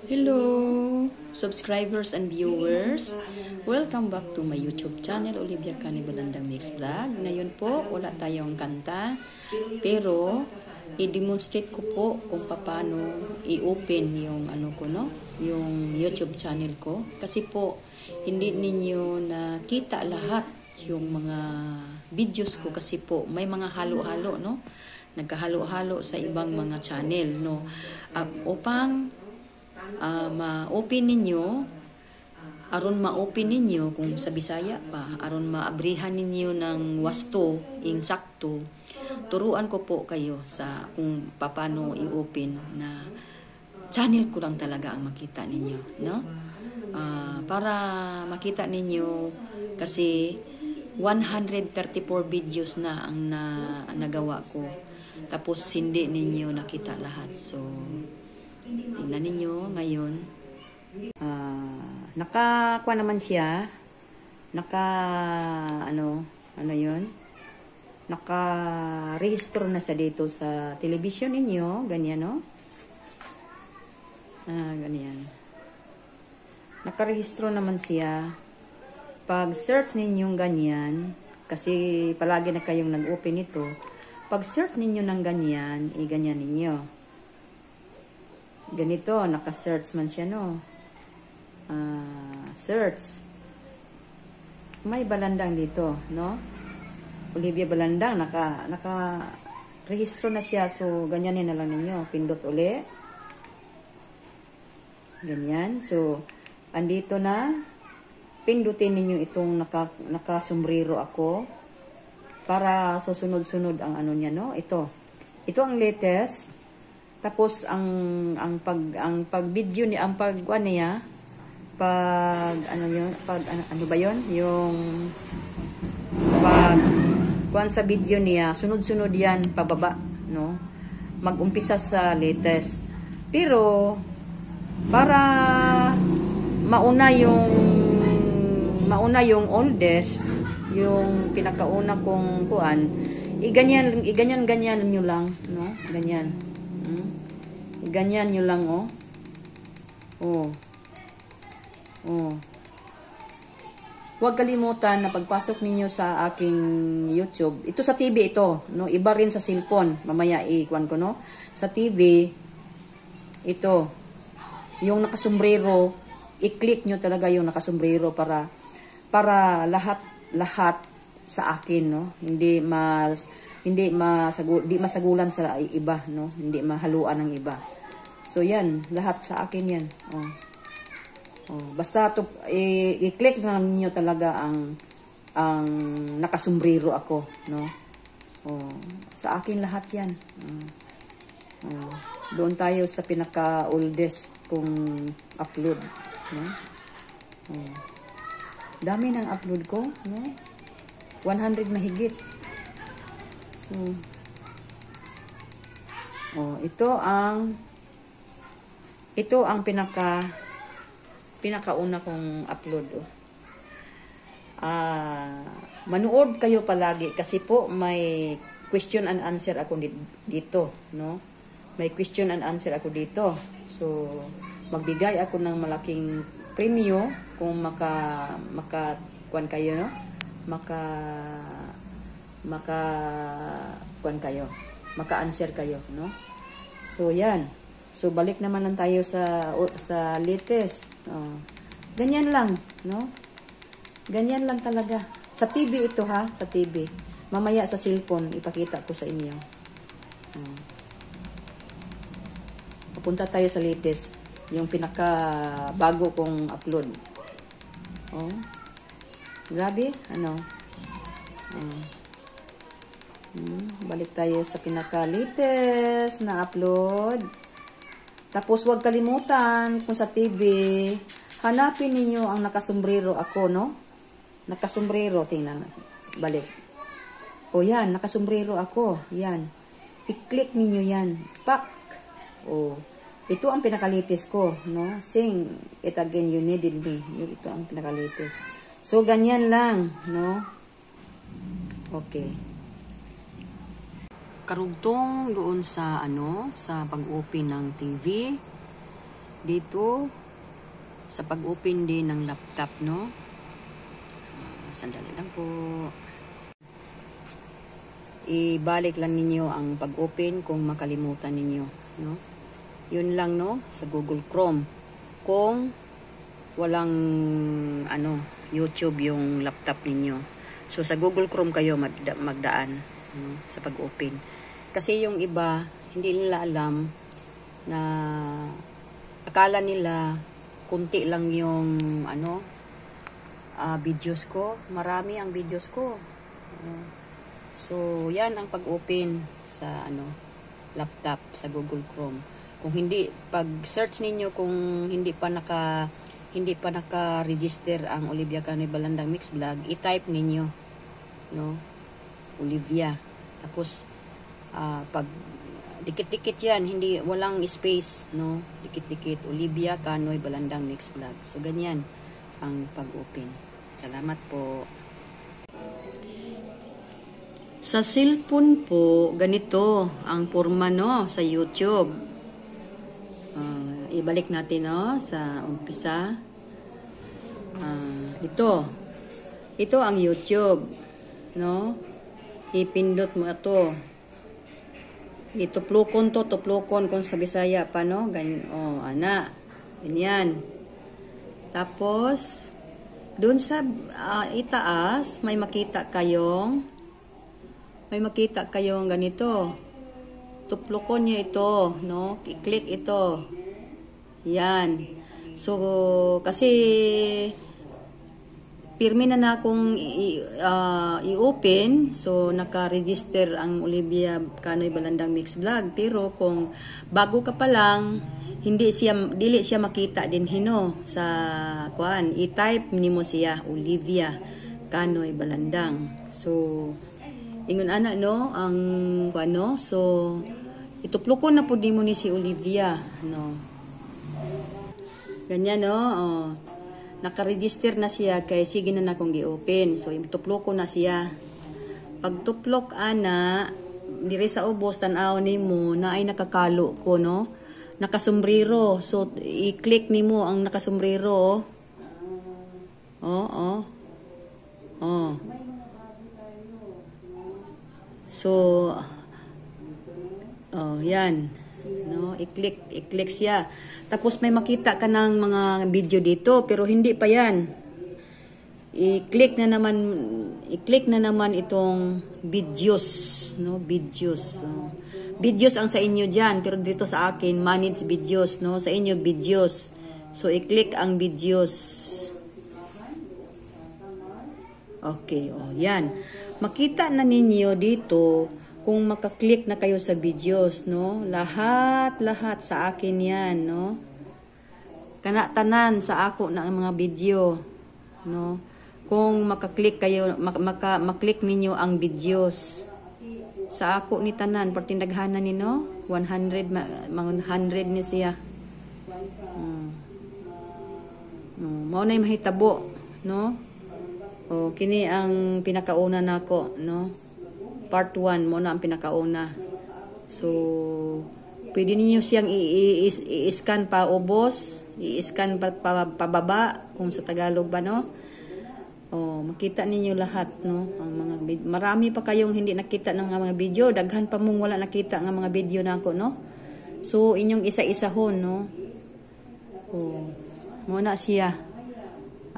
Hello, subscribers and viewers. Welcome back to my YouTube channel, Olivia Cani Balandang Mix Vlog. Ngayon po, wala tayong kanta, pero i-demonstrate ko po kung paano i-open yung yung YouTube channel ko. Kasi po, hindi ninyo nakita lahat yung mga videos ko kasi po may mga halo-halo, no? Nagkahalo-halo sa ibang mga channel, no? Upang ma-open ninyo, aron ma-open ninyo kung sa Bisaya pa, aron maabrihan ninyo ng wasto, ing sakto, turuan ko po kayo sa kung paano i-open na channel ko lang talaga ang makita ninyo, no? Para makita ninyo kasi 134 videos na ang nagawa ko. Tapos hindi ninyo nakita lahat. So tingnan ninyo ngayon. Nakakuha naman siya. Naka-rehistro na siya dito sa television ninyo. Ganyan, no? Ganyan. Naka-rehistro naman siya. Pag search ninyong ganyan, kasi palagi na kayong nag-open ito, pag search ninyo ng ganyan, ganyan ninyo. Ganito, naka-search man siya, no? Search. May Balandang dito, no? Olivia Balandang, naka-rehistro na siya. So, ganyanin na lang ninyo. Pindot uli. Ganyan. So, andito na. Pindutin ninyo itong nakasombrero ako. Para susunod-sunod ang ano niya, no? Ito ang latest. Tapos ang pag video niya, ang pagkuan niya, ano ba 'yon? Yung pag kuan sa video niya, sunod-sunod 'yan pababa, no? Mag-umpisa sa latest. Pero para mauna yung oldest, yung pinakauna kong kuan, iganyan nyo lang, no? Ganyan. Ganyan nyo lang, oh. Huwag kalimutan na pagpasok ninyo sa aking YouTube. Ito sa TV ito, no? Iba rin sa cellphone. Mamaya i-kuan ko, no? Sa TV, ito. Yung nakasombrero, i-click nyo talaga yung nakasombrero para lahat sa akin, no? Hindi masagulan sa iba, no? Hindi mahaluan ng iba. So yan, lahat sa akin yan. Basta i-click na niyo talaga ang nakasombrero ako, no? Sa akin lahat yan. Doon tayo sa pinaka-oldest kong upload, no? Dami ng upload ko, no? 100 na higit. So, ito ang pinakauna kong upload. Manood kayo palagi kasi po may question and answer ako dito, no? May question and answer ako dito. So, magbigay ako ng malaking premyo kung maka-kuan kayo, no? Maka-answer kayo, no? So, yan. So, balik naman lang tayo sa latest. Ganyan lang, no? Ganyan lang talaga. Sa TV ito, ha? Sa TV. Mamaya sa cellphone, ipakita ko sa inyo. Papunta tayo sa latest. Yung pinaka-bago kong upload. Grabe, ano? Balik tayo sa pinaka-latest na upload. Tapos huwag kalimutan kung sa TV, hanapin ninyo ang nakasombrero ako, no? Nakasombrero, tingnan. Balik. Yan, nakasombrero ako. Yan. I-click ninyo yan. Pak! Ito ang pinaka-latest ko, no? Sing It Again, You Needed Me. Ito ang pinaka-latest. So, ganyan lang, no? Okay. Karugtong doon sa sa pag-open ng TV. dito sa pag-open din ng laptop, no? Sandali lang po. Ibalik lang ninyo ang pag-open kung makalimutan ninyo, no? Yun lang, no, sa Google Chrome. Kung walang YouTube yung laptop ninyo. So sa Google Chrome kayo magdaan, no, sa pag-open. Kasi yung iba hindi nila alam na akala nila kunti lang yung videos ko. Marami ang videos ko. So, yan ang pag-open sa laptop sa Google Chrome. Kung hindi, pag-search ninyo kung hindi pa naka-register ang Olivia Canoy Balandang Mix Vlog, i-type ninyo, no? Olivia. Tapos pag dikit-dikit yan, walang space, no? Dikit-dikit Olivia Canoy Balandang Mix Vlog. So, ganyan ang pag-open. Salamat po. Sa cellphone po, ganito ang forma, no, sa YouTube. Ibalik natin, no, sa umpisa. Ito ang YouTube, no. Ipindot mo ito. Tuplokon kung sa Bisaya pa, no. Ganyan, ganyan. Tapos, dun sa itaas, may makita kayong ganito. Tuplokon nyo ito, no? I-click ito. Yan. So, kasi pirmi na akong i-open. So, naka-register ang Olivia Canoy Balandang Mix Vlog. Pero kung bago ka pa lang, dili siya makita din hino sa kuan. I-type nimo siya Olivia Canoy Balandang. So, ingon ana, no, ang kuano. So ituplokon na pud nimo ni si Olivia, no. Ganyan, no. Naka-register na siya kay sige na akong gi-open. So ituplokon na siya. Pag tuplok ana diri sa ubos tan-aw nimo na ay nakakalo ko, no. Nakasombrero. So i-click nimo ang nakasombrero. So, yan. No, i-click siya. Tapos may makita ka ng mga video dito, pero hindi pa yan. I-click na naman itong videos, no, videos. So, videos ang sa inyo diyan, pero dito sa akin manage videos, no, sa inyo videos. So i-click ang videos. Okay, yan. Makita na ninyo dito kung makaklik na kayo sa videos, no? Lahat sa akin yan, no? Tanan sa ako na mga video, no? Kung makaklik kayo, maklik ninyo ang videos. Sa ako ni tanan, partindaghanan ni, no? 100 ni siya. Mao na mahitabo, no? Kini ang pinakauna nako, no? Part 1 mo na ang pinakauna. So, pwede niyo siyang i-scan pa ubos, i-scan pa pababa kung sa Tagalog ba, no? Makita ninyo lahat, no? Ang mga marami pa kayong hindi nakita ng mga video, daghan pa mong wala nakita ng mga video nako, no? So, inyong isa-isahon, no? Mo na siya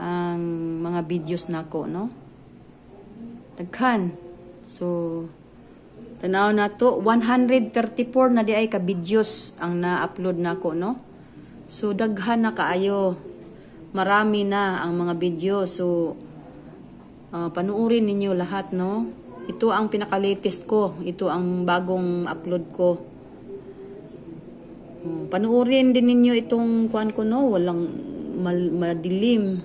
ang mga videos nako, no? Daghan. So, tanaw na to, 134 na di ay ka videos ang na-upload nako, no? So, daghan na kaayo. Marami na ang mga video. So, panuorin ninyo lahat, no? Ito ang pinaka-latest ko. Ito ang bagong upload ko. Panuorin din ninyo itong kuan ko, no? Walang madilim.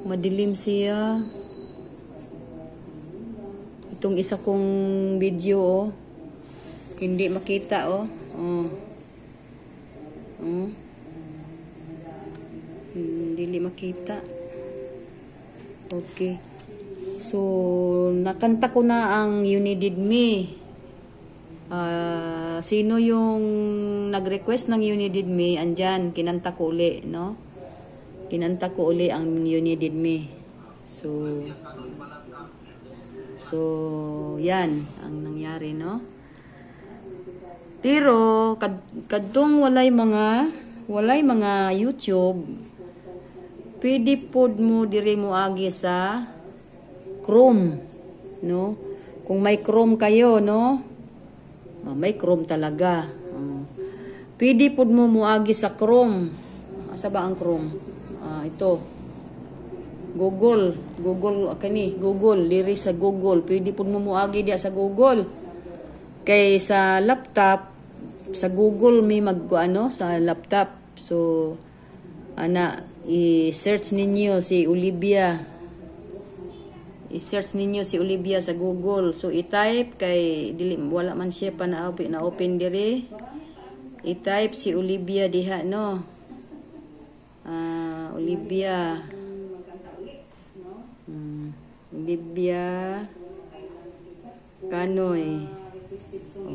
Madilim siya. Itong isa kong video, hindi makita, hindi makita. Okay. So, nakanta ko na ang You Needed Me. Sino yung nag-request ng You Needed Me, andyan, kinanta ko uli, no? Kinanta ko uli ang You Needed Me. So, yan ang nangyari, no? Pero, kadtong walay mga YouTube, pwede pod mo diri mo agi sa Chrome, no? Kung may Chrome kayo, no? May Chrome talaga. Pwede pod mo muagi sa Chrome. Asa ba ang Chrome? Ito. Google diri sa Google. Pwede pod mo muagi diya sa Google. Kay sa laptop, sa Google may sa laptop. So i-search ninyo si Olivia. I-search ninyo si Olivia sa Google. So, i-type kay wala man siya pa na-open diri. I-type si Olivia diha, no? Olivia. Olivia Kanoy.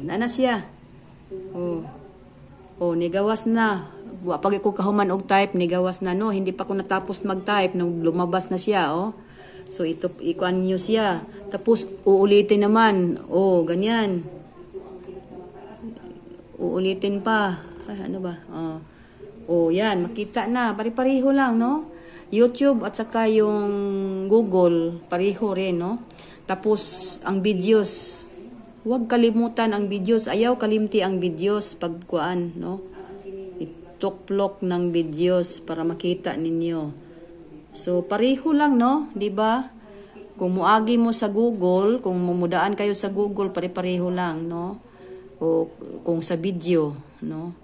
Nana siya. Nigawas na. Pag ko kahuman og type, nigawas na, no? Hindi pa ko natapos mag-type nung lumabas na siya, oh. So, ikuan nyo siya. Tapos, uulitin naman. Ganyan. Uulitin pa. Ano ba? Yan. Makita na. Pari-pariho lang, no? YouTube at saka yung Google, pariho rin, no? Tapos, ang videos. Huwag kalimutan ang videos. Ayaw kalimti ang videos pagkuan, no? Itukplok ng videos para makita ninyo. So, pariho lang, no? Diba? Kung muagi mo sa Google, kung mumudaan kayo sa Google, pare-pareho lang, no? O kung sa video, no?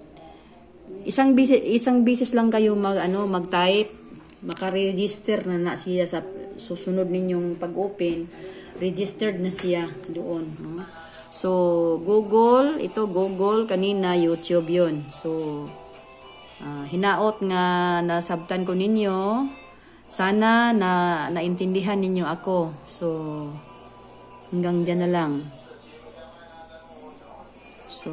Isang bisis lang kayo mag-type, maka-register na siya sa susunod ninyong pag-open, registered na siya doon, no? So, Google, kanina YouTube 'yon. So, hinaot nga nasabtan ko ninyo. Sana naintindihan ninyo ako. So, hanggang dyan na lang. So,